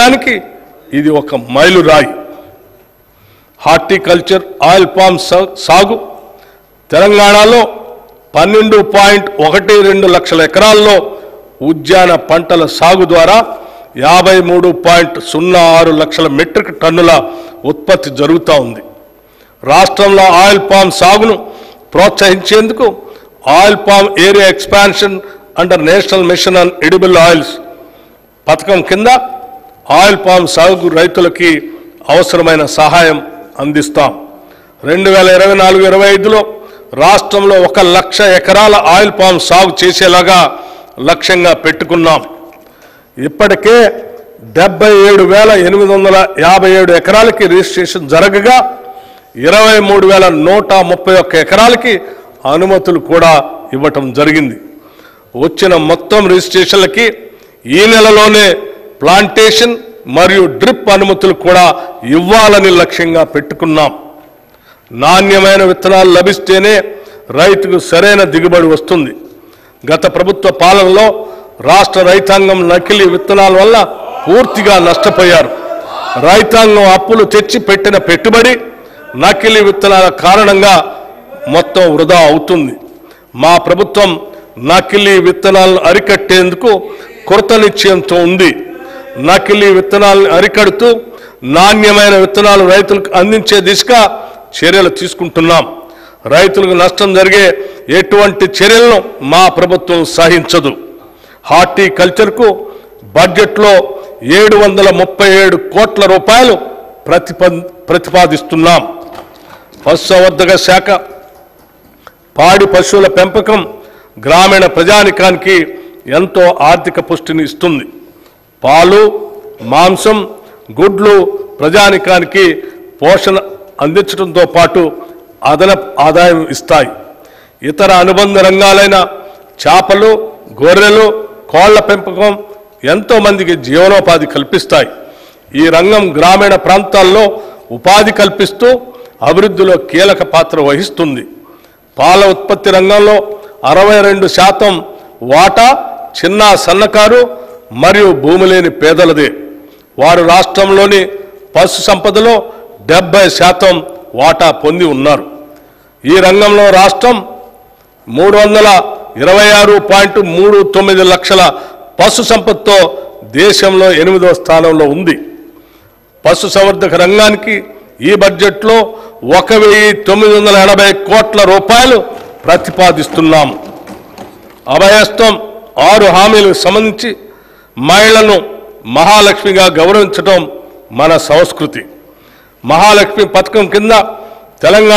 రంగానికి ఇది ఒక మైలురాయి. హార్టికల్చర్ ఆయిల్ పామ్ సాగు తెలంగాణలో 12.12 లక్షల ఎకరాల్లో ఉద్యాన పంటల సాగు ద్వారా 53.06 లక్షల మెట్రిక్ టన్నుల ఉత్పత్తి జరుగుతూ ఉంది. రాష్ట్రంలో ఆయిల్ పామ్ సాగును ప్రోత్సహించేందుకు oil palm area expansion under national mission on edible oils పథకం కింద ఆయిల్ పామ్ సాగు రైతులకి అవసరమైన సహాయం అందిస్తాం. 2024-25లో రాష్ట్రంలో 1 లక్ష ఎకరాల ఆయిల్ పామ్ సాగు చేసేలాగా లక్ష్యంగా పెట్టుకున్నాం. ఇప్పటికే 77,857 ఎకరాలకి రిజిస్ట్రేషన్ జరగగా 23,131 ఎకరాలకి అనుమతులు కూడా ఇవ్వటం జరిగింది. వచ్చిన మొత్తం రిజిస్ట్రేషన్లకి ఈ నెలలోనే ప్లాంటేషన్ మరియు డ్రిప్ అనుమతులు కూడా ఇవ్వాలని లక్ష్యంగా పెట్టుకున్నాం. నాణ్యమైన విత్తనాలు లభిస్తేనే రైతుకు సరైన దిగుబడి వస్తుంది. గత ప్రభుత్వ పాలనలో రాష్ట్ర రైతాంగం నకిలీ విత్తనాల వల్ల పూర్తిగా నష్టపోయారు. రైతాంగం అప్పులు తెచ్చి పెట్టిన పెట్టుబడి నకిలీ విత్తనాల కారణంగా మొత్తం వృధా అవుతుంది. మా ప్రభుత్వం నకిలీ విత్తనాలను అరికట్టేందుకు కృత నిశ్చయంతో ఉంది. నకిలీ విత్తనాలను అరికడుతూ నాణ్యమైన విత్తనాలు రైతులకు అందించే దిశగా చర్యలు తీసుకుంటున్నాం. రైతులకు నష్టం జరిగే ఎటువంటి చర్యలను మా ప్రభుత్వం సహించదు. హార్టికల్చర్కు బడ్జెట్లో 737 కోట్ల రూపాయలు ప్రతిపాదిస్తున్నాం. పశుసంవర్ధక శాఖ పాడి పశువుల పెంపకం గ్రామీణ ప్రజానికానికి ఎంతో ఆర్థిక పుష్టిని ఇస్తుంది. పాలు, మాంసం, గుడ్లు ప్రజానికానికి పోషణ అందించడంతో పాటు అదనపు ఆదాయం ఇస్తాయి. ఇతర అనుబంధ రంగాలైన చేపలు, గొర్రెలు, కోళ్ల పెంపకం ఎంతో మందికి జీవనోపాధి కల్పిస్తాయి. ఈ రంగం గ్రామీణ ప్రాంతాల్లో ఉపాధి కల్పిస్తూ అభివృద్ధిలో కీలక పాత్ర వహిస్తుంది. పాల ఉత్పత్తి రంగంలో 62% వాటా చిన్న సన్నకారు మరియు భూమి లేని పేదలదే. వారు రాష్ట్రంలోని పశు సంపదలో 70% వాటా పొంది ఉన్నారు. ఈ రంగంలో రాష్ట్రం 326.39 లక్షల పశు సంపదతో దేశంలో 8వ స్థానంలో ఉంది. పశు సంవర్ధక రంగానికి ఈ బడ్జెట్లో 1,980 కోట్ల రూపాయలు ప్రతిపాదిస్తున్నాము. అభయహస్తం 6 హామీలకు సంబంధించి మహిళలను మహాలక్ష్మిగా గౌరవించడం మన సంస్కృతి. మహాలక్ష్మి పథకం కింద తెలంగాణ